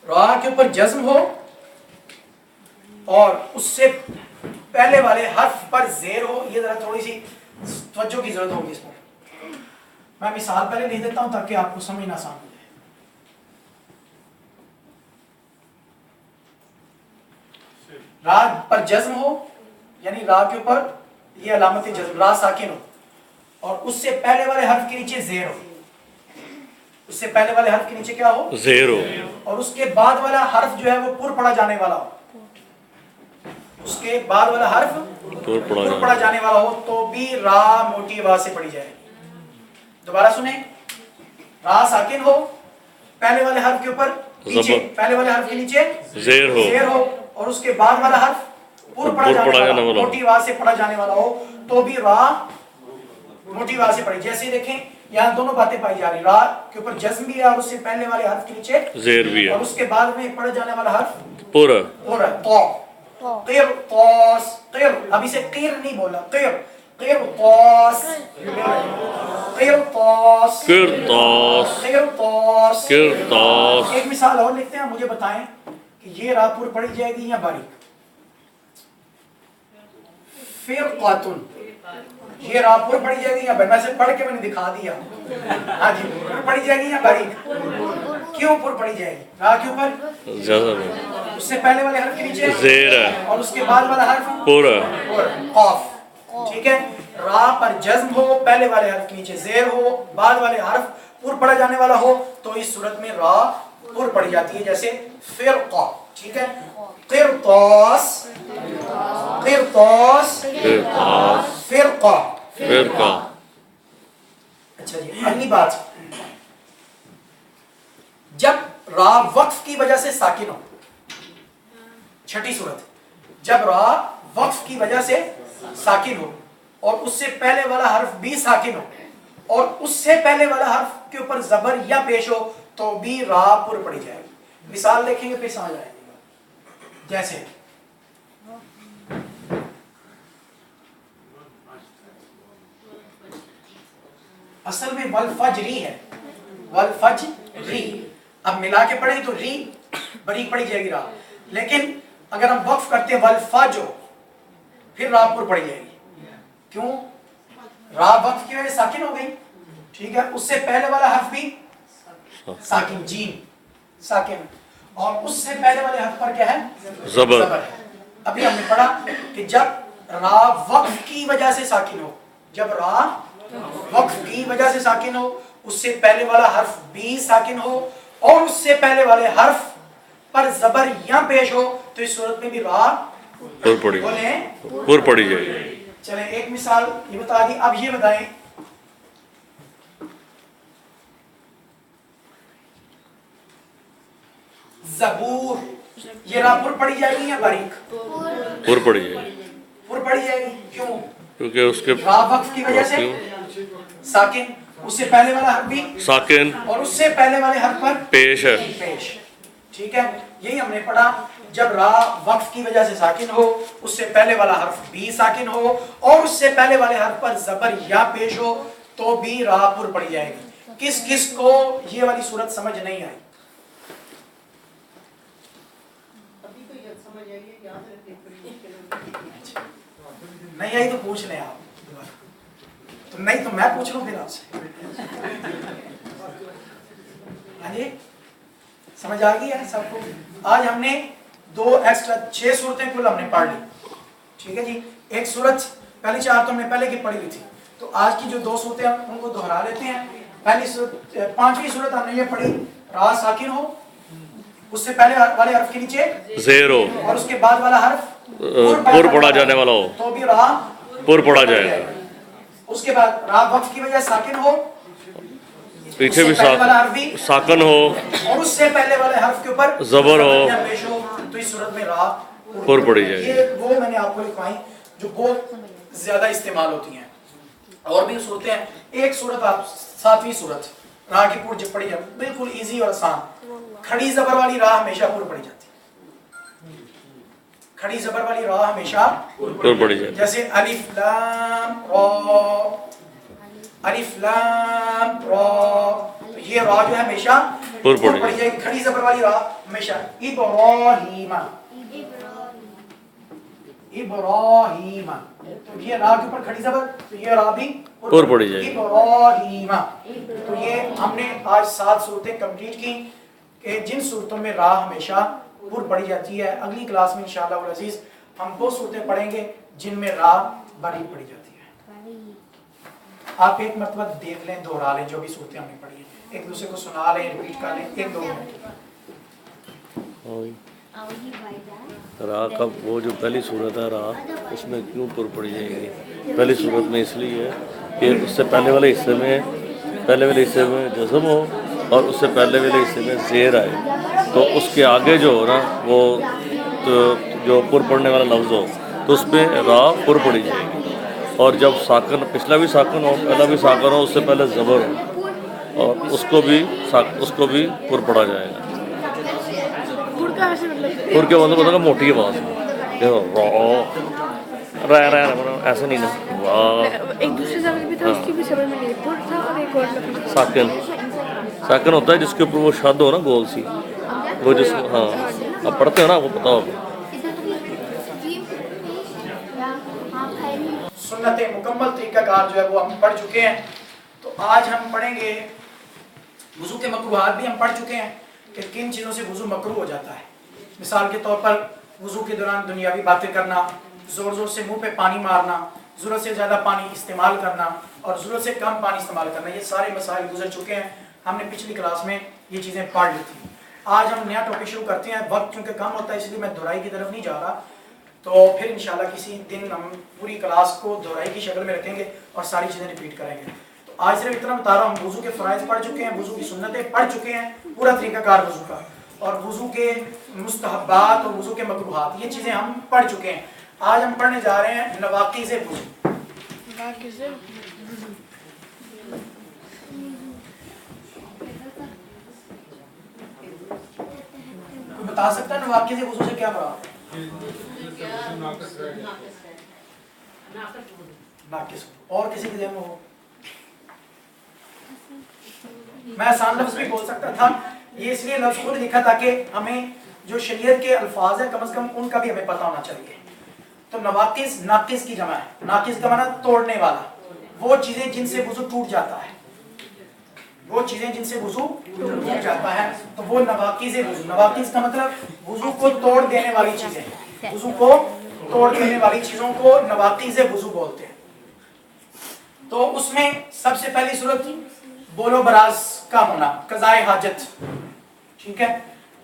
را کے اوپر جزم ہو اور اس سے پہلے والے حرف پر زیر ہو. یہ ذرا تھوڑی سی توجہ کی ضرورت ہوگی اس پر. میں مثال پہلے لکھ دیتا ہوں تاکہ آپ کو سمجھنا آسان ہو جائے. را پر جزم ہو یعنی را کے اوپر یہ علامت جزم را ساکن ہو اور اس سے پہلے والے حرف کے نیچے زیر ہو. اس سے پہلے والے حرف کے نیچے کیا ہو؟ زیر ہو. اور اس کے بعد والا حرف جو ہے وہ پر پڑھا جانے والا ہو. اس کے بعد والا حرف پر پڑھا جانے والا ہو تو بھی را موٹی وا سے پڑھی جائے گی. دوبارہ سنیں. را ساکن ہو پہلے والے حرف کے اوپر نیچے پہلے والے حرف کے نیچے زیر ہو اور اس کے بعد والا حرف پر پڑھا جانے والا موٹی وا سے پڑھا جانے والا ہو تو بھی را موٹی وا سے پڑھی. جیسے دیکھیں یہاں دونوں باتیں پائی جا رہی. را کے اوپر جزم بھی ہے اور اس سے پہلے والے حرف کے نیچے زیر بھی ہے اور اس کے بعد میں پڑھا جانے والا حرف پورا تو قیر طاس قیر. ابھی سے قیر نہیں بولا قیر قیر طاس قیر طاس قیر طاس قیر طاس قیر طاس. ایک مثال اور لکھتے ہیں. مجھے بتائیں کہ یہ را پر پڑھی جائے گی یا باریک؟ فرقاتن یہ را پر پڑھی جائے گی یا باریک؟ میں سے پڑھ کے میں نے دکھا دیا. ہاں جی پر پڑھی جائے گی یا باریک؟ کیوں پر پڑھی جائے گی؟ را کے اوپر زیادہ اس سے پہلے والے حرف کے نیچے زیر ہے اور اس کے بعد والا حرف پورا قاف. ٹھیک ہے. را پر جزم ہو پہلے والے حرف کے نیچے زیر ہو بعد والے حرف پر پڑھا جانے والا ہو تو اس صورت میں را پر پڑھی جاتی ہے. جیسے فرقہ. ٹھیک ہے. قرطاس قرطاس فرقہ فرقہ. اچھا جی اگلی بات. جب را وقف کی وجہ سے ساکن ہو. چھٹی صورت جب را وقف کی وجہ سے ساکن ہو اور اس سے پہلے والا حرف بھی ساکن ہو اور اس سے پہلے والا حرف کے اوپر زبر یا پیش ہو تو بھی را پر پڑھی جائے گی. مثال دیکھیں گے پھر سمجھ آئے گی. جیسے اصل میں والفجری ہے والفجری. اب ملا کے پڑھیں تو ری بریک پڑھی جائے گی را. لیکن اگر ہم وقف کرتے ہیں والفجر پھر را پر پڑھی جائے گی. کیوں؟ را وقف کی وجہ سے ساکن ہو گئی. ٹھیک ہے. اس سے پہلے والا حرف بھی ساکن جیم ساکن اور اس سے پہلے والے حرف پر کیا ہے؟ زبر ہے. ابھی ہم نے پڑھا کہ جب را وقف کی وجہ سے ساکن ہو جب را وقف کی وجہ سے ساکن ہو اس سے پہلے والا حرف بھی ساکن ہو اور اس سے پہلے والے حرف پر زبر یا پیش ہو تو اس صورت میں بھی را پر پڑھی جائے گی. چلیں ایک مثال یہ بتا دی. اب یہ بتائیں زبور یہ را پر پڑھی جائے گی یا باریک؟ پر پڑھی جائے گی. پر پڑھی جائے گی. کیوں؟ کیونکہ اس کے را وقف کی وجہ سے ساکن اس سے پہلے والا حرف بھی ساکن اور اس سے پہلے والے حرف پر پیش ہے پیش. ٹھیک ہے. یہی ہم نے پڑھا جب را وقف کی وجہ سے ساکن ہو اس سے پہلے والا حرف بھی ساکن ہو اور اس سے پہلے والے حرف پر زبر یا پیش ہو تو بھی را پر پڑھی جائے گی. کس کس کو یہ والی صورت سمجھ نہیں آئی؟ نہیں آئی تو پوچھ لیں آپ. تو نہیں تو میں پوچھ لوں پھر آپ سے. ہاں جی سمجھ آ گئی ہے سب کو؟ آج ہم نے 2 ایکسٹرا 6 صورتیں کل ہم نے پڑھ لی. ٹھیک ہے جی. ایک صورت پہلی 4 تو ہم نے پہلے کی پڑھی ہوئی تھی تو آج کی جو 2 صورتیں ان کو دہرا لیتے ہیں. پہلی صورت 5ویں صورت ہم نے یہ پڑھی را ساکن ہو اس سے پہلے والے حرف کے نیچے زیر ہو اور اس کے بعد والا حرف پر پڑھا جانے والا ہو تو بھی را پر پڑھا جائے گا. اس کے بعد را وقف کی وجہ سے ساکن ہو پیچھے بھی ساکن ہو اور اس سے پہلے والے حرف کے اوپر زبر ہو تو اس صورت میں را پر پڑھی جائے گی. یہ وہ میں نے آپ کو لکھوائی جو بہت زیادہ استعمال ہوتی ہیں. اور بھی صورتیں ہیں. ایک صورت آپ 7ویں صورت را کی پر جب پڑھی جائے بالکل ایزی اور آسان. کھڑی زبر والی را ہمیشہ پر پڑھی جاتی ہے. کھڑی زبر والی را ہمیشہ پر پڑھی جاتی ہے. جیسے الف لام را الف لام را. یہ را جو ہے ہمیشہ पुर पड़ी पड़ी जाएगी। खड़ी जबर वाली रा हमेशा इब्राहीमा, इब्राहीमा, तो ये रा के ऊपर खड़ी जबर, तो ये रा भी पुर पड़ी जाएगी। इब्राहीमा। तो ये हमने आज 7 सूरतें कंप्लीट की कि जिन सूरतों में रा हमेशा पुर पड़ी जाती है। अगली क्लास में इंशाअल्लाह वल अजीज हम 2 सूरतें पढ़ेंगे जिनमें रा बारीक पड़ी जाती है। आप एक मरतबा देख लें, दोहरा लें जो भी सूरतें हमने पढ़ी हैं, एक दूसरे को सुना लें, रिपीट कर लें 1-2 मिनट। रा का वो जो पहली सूरत है रा, उसमें क्यों पुर पड़ी जाएगी? पहली सूरत में इसलिए है कि उससे पहले वाले हिस्से में जज़म हो और उससे पहले वाले हिस्से में ज़ेर आए, तो उसके आगे जो हो ना वो तो जो पुर पड़ने वाला लफ्ज़ हो तो उस पर रा पुर पड़ी जाएगी। और जब साकन, पिछला भी साकन हो पहला भी साकन हो, उससे पहले ज़बर हो और उसको भी पुर पड़ा जाएगा। पुर के मतलब होता है मोटी आवाज़ में, ऐसा नहीं ना, वाह। एक दूसरे जबर भी था, उसकी भी जबर में नहीं पुर था और एक और लफ्ज़ साकन होता है जिसके ऊपर वो शद हो ना गोल सी, वो जिस हाँ आप पढ़ते हो ना वो पता होगा। सुन्नत मुकम्मल तरीक़ाकार जो है वो हम पढ़ चुके हैं। तो आज हम पढ़ेंगे वुज़ू के मकरूहात भी हम पढ़ चुके हैं कि किन चीज़ों से वुज़ू मकरूह हो जाता है। मिसाल के तौर पर वुज़ू के दौरान दुनियावी बातें करना, ज़ोर ज़ोर से मुंह पे पानी मारना, ज़रूरत से ज़्यादा पानी इस्तेमाल करना और ज़रूरत से कम पानी इस्तेमाल करना, ये सारे मसाइल गुजर चुके हैं। हमने पिछली क्लास में ये चीज़ें पढ़ ली थी। आज हम नया टॉपिक शुरू करते हैं। वक्त क्योंकि कम होता है इसलिए मैं दोहराई की तरफ नहीं जा रहा, तो फिर इंशाल्लाह किसी दिन हम पूरी क्लास को दोहराई की शक्ल में रखेंगे और सारी चीज़ें रिपीट करेंगे। तो आज सिर्फ इतना बता रहा हूँ, वुज़ू के फ़राइज़ पढ़ चुके हैं, वुज़ू की सुन्नतें पढ़ चुके हैं, पूरा तरीक़ाकार वुज़ू का, और वुज़ू के मुस्तहब्बात और वुज़ू के मकरूहात ये चीज़ें हम पढ़ चुके हैं। आज हम पढ़ने जा रहे हैं नवाक़िज़ वुज़ू। कोई बता सकता है नवाक़िज़ वुज़ू से क्या मुराद? नाक़िस। और किसी के ज़हन में हो? मैं आसान लफ्ज़ भी बोल सकता था, ये इसलिए लफ्ज़ खुद लिखा ताकि हमें जो शरीयत के अल्फाज है कम से कम उनका भी हमें पता होना चाहिए। तो नवाक़िस, नाक़िस की जमा है। नाक़िस का माना तोड़ने वाला, वो चीज़ें जिनसे वुज़ू टूट जाता है, वो चीज़ें जिनसे वुज़ू टूट जाता है, तो वो नवाक़िज़ वुज़ू। नवाक़िस का मतलब वुज़ू को तोड़ देने वाली चीज़ें, वुज़ू को तोड़ देने वाली चीज़ों को नवाक़िज़ वुज़ू बोलते हैं। तो उसमें सबसे पहली सूरत बोलो बराज का होना, क़ज़ाए हाजत, ठीक है,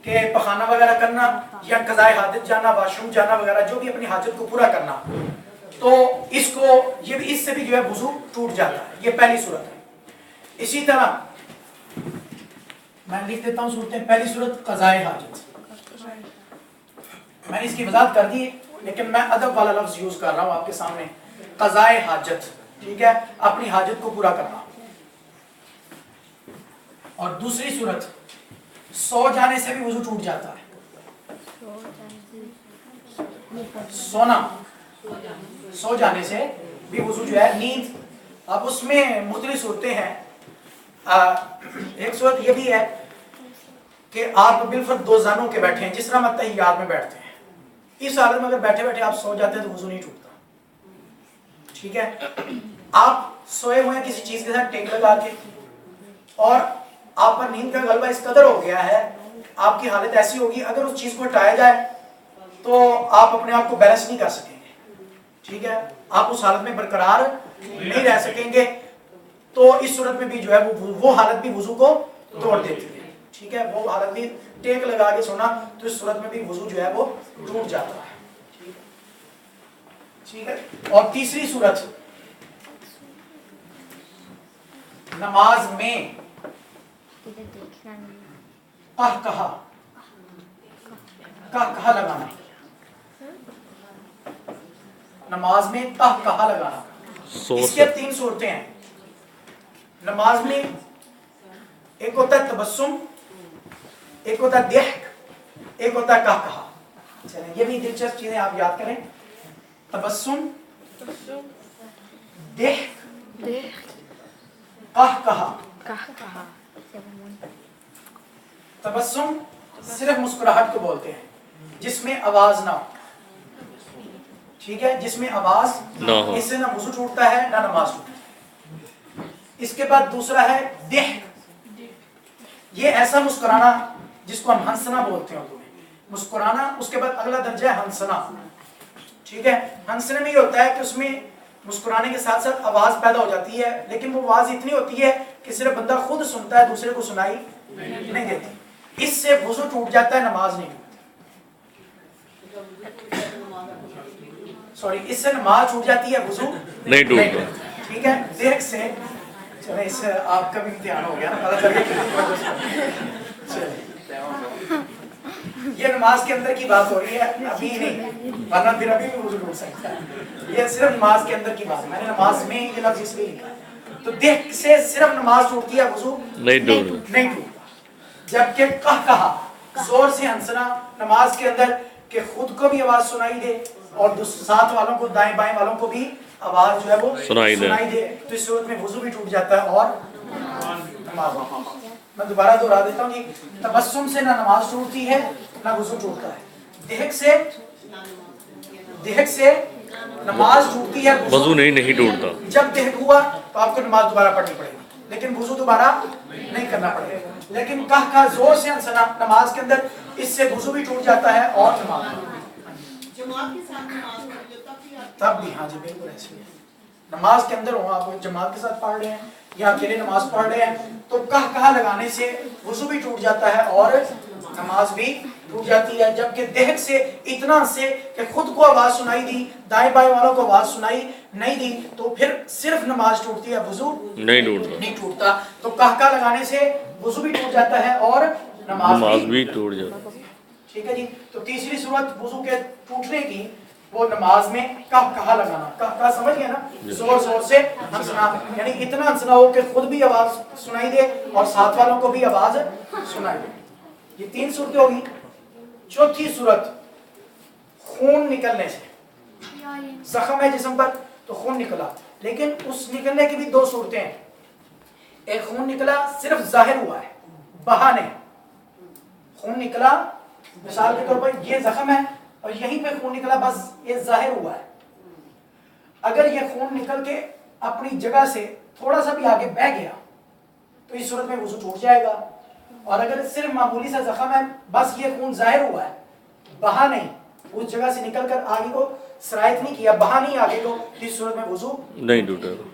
कि पखाना वगैरह करना या क़ज़ाए हाजत जाना, वाशरूम जाना वगैरह, जो भी अपनी हाजत को पूरा करना, तो इसको ये भी, इससे भी जो है वुज़ू टूट जाता है। ये पहली सूरत है। इसी तरह मैं लिख देता हूँ सूरतें। पहली सूरत क़ज़ाए हाजत, मैंने इसकी वज़ाहत कर दी लेकिन मैं अदब वाला लफ्ज़ यूज़ कर रहा हूँ आपके सामने। क़ज़ाए हाजत, ठीक है, अपनी हाजत को पूरा करना। और दूसरी सूरत सो जाने से भी वुज़ू टूट जाता है। सोना, सो जाने से भी वुज़ू जो है, नींद। अब उसमें मुख्तलिफ सूरतें हैं। एक सूरत ये भी है कि आप बिलफर्द 2 जानों के बैठे हैं, जिस तरह हम तहियात में बैठते हैं। इस हालत में अगर बैठे बैठे आप सो जाते हैं तो वुज़ू नहीं टूटता, ठीक है। आप सोए हुए हैं किसी चीज़ के साथ टेक लगा के, और आप पर नींद का गलबा इस कदर हो गया है, आपकी हालत ऐसी होगी अगर उस चीज़ को हटाया जाए तो आप अपने आप को बैलेंस नहीं कर सकेंगे, ठीक है, आप उस हालत में बरकरार नहीं रह सकेंगे। तो इस सूरत में भी जो है वो हालत भी वुज़ू को तोड़ देती है, ठीक है, वो हालत भी, टेक लगा के सोना, तो इस सूरत में भी वुज़ू जो है वो टूट जाता है, ठीक है। और तीसरी सूरत नमाज में कहा लगाना, नमाज में कहा लगाना। इसके 3 सूरतें हैं नमाज में। एक होता है तबस्सुम, एक होता है दिहक, एक होता है कहा। चलें, ये भी दिलचस्प चीजें आप याद करें। तबस्सुम, दिहक, कहा। तबस्सुम सिर्फ मुस्कुराहट को बोलते हैं जिसमें आवाज ना हो, ठीक है, जिसमें आवाज ना हो। इससे ना वुजू टूटता है ना नमाज टूटती है। इसके बाद दूसरा है दिह, ये ऐसा मुस्कुराना जिसको हम हंसना बोलते हैं उर्दू में, मुस्कुराना। उसके बाद अगला दर्जा है हंसना, ठीक है। हंसने में ये होता है कि उसमें मुस्कुराने के साथ साथ आवाज पैदा हो जाती है, लेकिन वो आवाज इतनी होती है कि सिर्फ बंदा खुद सुनता है, दूसरे को सुनाई नहीं देती। इससे वुजू टूट जाता है, नमाज नहीं टूटती। सॉरी, इससे नमाज टूट जाती है, वुजू नहीं टूटता। ठीक है। देख से चले, इससे आपका भी इम्तिहान हो गया ना, पता चल गया। ये नमाज के अंदर की बात हो रही है, अभी नहीं, वरना फिर अभी भी वुजू टूट सकता है। ये सिर्फ नमाज के अंदर की बात, मैंने नमाज में ये लफ्ज इसलिए लिखा। तो देख से सिर्फ नमाज टूटती है, वुजू नहीं टूटता। जबकि कहा जोर से हंसना नमाज के अंदर कि खुद को भी आवाज सुनाई दे और साथ वालों को, दाएं बाएं वालों को भी आवाज जो है वो सुनाई दे, तो इस सूरत में वुजू भी टूट जाता है और नमाज। मैं दोबारा दोहरा देता हूँ कि तबस्सुम से ना नमाज टूटती है ना वुजू टूटता है। देहक से नमाज टूटती है, वजू नहीं टूटता। जब देहक हुआ तो आपको नमाज दोबारा पढ़नी पड़ेगी, लेकिन वुजू दोबारा नहीं करना पड़ेगा। लेकिन कह जोर से हंसना नमाज के अंदर, इससे वुजू भी टूट जाता है और नमाज तब भी। हाँ जी, बिल्कुल ऐसे ही है। नमाज के अंदर हो, आप जमात के साथ पढ़ रहे हैं या अकेले नमाज पढ़ रहे हैं, तो कहा लगाने से वुजू भी टूट जाता है और नमाज भी टूट जाती है। जबकि देहक से इतना से कि खुद को आवाज सुनाई दी, दाएं बाएं वालों को आवाज सुनाई नहीं दी, तो फिर सिर्फ नमाज टूटती है, वुजू नहीं टूटता। तो कहा लगाने से वुजू भी टूट जाता है और नमाज भी टूट जाता है। ठीक है जी। तो तीसरी सूरत वुजू के टूटने की, वो नमाज में कहा लगाना। कहा समझ गया ना, जोर जोर से हंसना, यानी इतना हंसना हो कि खुद भी आवाज सुनाई दे और साथ वालों को भी आवाज सुनाई दे। ये 3 सूरतें होगी। चौथी सूरत खून निकलने से, जख्म है जिस्म पर तो खून निकला, लेकिन उस निकलने की भी 2 सूरतें हैं। एक खून निकला सिर्फ जाहिर हुआ है, बहा नहीं। खून निकला मिसाल के तौर पर ये जख्म है और यहीं पे खून निकला, बस ये जाहिर हुआ है। अगर ये खून निकल के अपनी जगह से थोड़ा सा भी आगे बह गया तो इस सूरत में वुजू टूट जाएगा। और अगर सिर्फ मामूली सा जख्म है, बस ये खून जाहिर हुआ है, बहा नहीं, उस जगह से निकल कर आगे को सरायत नहीं किया, बहा नहीं आगे को, तो इस सूरत में वुजू नहीं टूटेगा।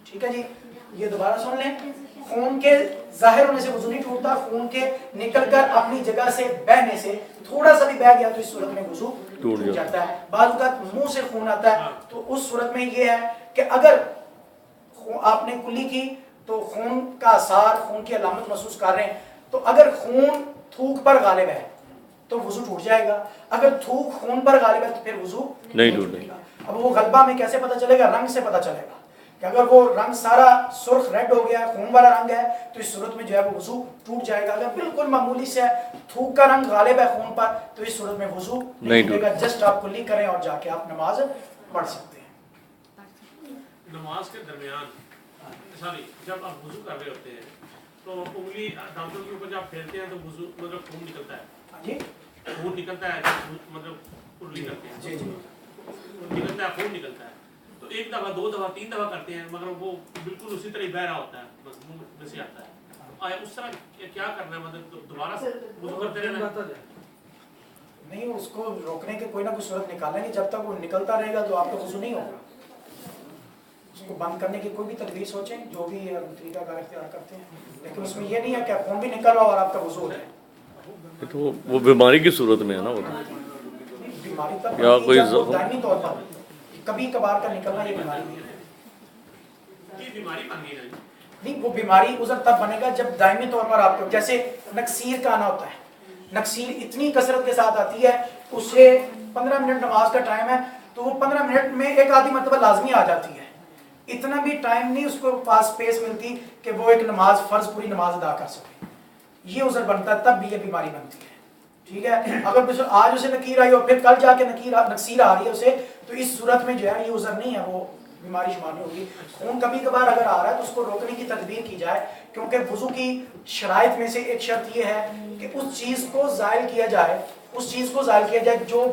ठीक है जी। ये दोबारा सुन लें, खून के जाहिर होने से वुजू नहीं टूटता, खून के निकलकर अपनी जगह से बहने से थोड़ा सा भी बह गया तो इस सूरत में वुजू टूट जाता है। बाद वक्त मुंह से खून आता है, तो उस सूरत में ये है कि अगर आपने कुल्ली की तो खून का असर, खून की अलामत महसूस कर रहे हैं, तो अगर खून थूक पर गालिब है तो वुजू टूट जाएगा। अगर थूक खून पर गालिब है तो फिर वुजू नहीं टूटेगा। अब वो गलबा में कैसे पता चलेगा? रंग से पता चलेगा कि अगर वो रंग सारा सुर्ख रेड हो गया, खून वाला रंग है, तो इस सूरत में जो है वो वुजू टूट जाएगा। अगर बिल्कुल मामूली से थूक का रंग गालिब है खून पर, तो इस सूरत में वुजू नहीं टूटेगा। जस्ट आप कुल्ली करें और जाके आप नमाज पढ़ सकते हैं। नमाज के दरमियान जब आप वुजू कर रहे होते हैं तो उंगली दांतों के ऊपर जब फेरते हैं तो वुजू मतलब खून निकलता है। जी, खून निकलता है, मतलब कुल्ली करते हैं, जी जी, निकलता है, खून निकलता है। तो 1 दफा 2 दफा 3 दफा करते हैं, मगर वो बिल्कुल उसी तरह बह रहा होता है, बस मुंह में से आता है। उस तरह क्या करना है, मतलब दोबारा से वुजू करते रहना? नहीं, उसको रोकने के कोई ना कोई सूरत निकालेंगे। जब तक वो निकलता रहेगा तो आपका वुजू नहीं होगा। उसको बंद करने की कोई भी तदबीर सोचें, जो भी तरीका कार इख्तियार करते हैं, लेकिन उसमें ये नहीं है कि खून भी निकल रहा और आपका वुजू हो जाए। तो वो बीमारी की सूरत में है ना, वो बीमारी तब या कोई दायमी तौर पर कभी कभार का निकलना ये बीमारी नहीं है। ये बीमारी बन गई है। नहीं, वो बीमारी उधर तब बनेगा जब दायमी तौर पर आपको, जैसे नक्सीर का आना होता है, नक्सीर इतनी कसरत के साथ आती है, उससे 15 मिनट नमाज का टाइम है तो वो 15 मिनट में एक आधी मरतबा लाजमी आ जाती है। इतना भी टाइम नहीं उसको पास स्पेस मिलती कि वो एक नमाज फर्ज पूरी नमाज अदा कर सके। ये उजर बनता है, तब भी ये बीमारी बनती है। ठीक है। अगर आज उसे नकीर आई और फिर कल जाके नक्सीर आ रही है उसे, तो इस सूरत में जो है ये उजर नहीं है, वो बीमारी शुमार नहीं होगी। खून कभी कभार अगर आ रहा है तो उसको रोकने की तदबीर की जाए کیونکہ وضو کی شرائط میں سے ایک شرط یہ ہے کہ اس چیز کو زائل کیا جائے جو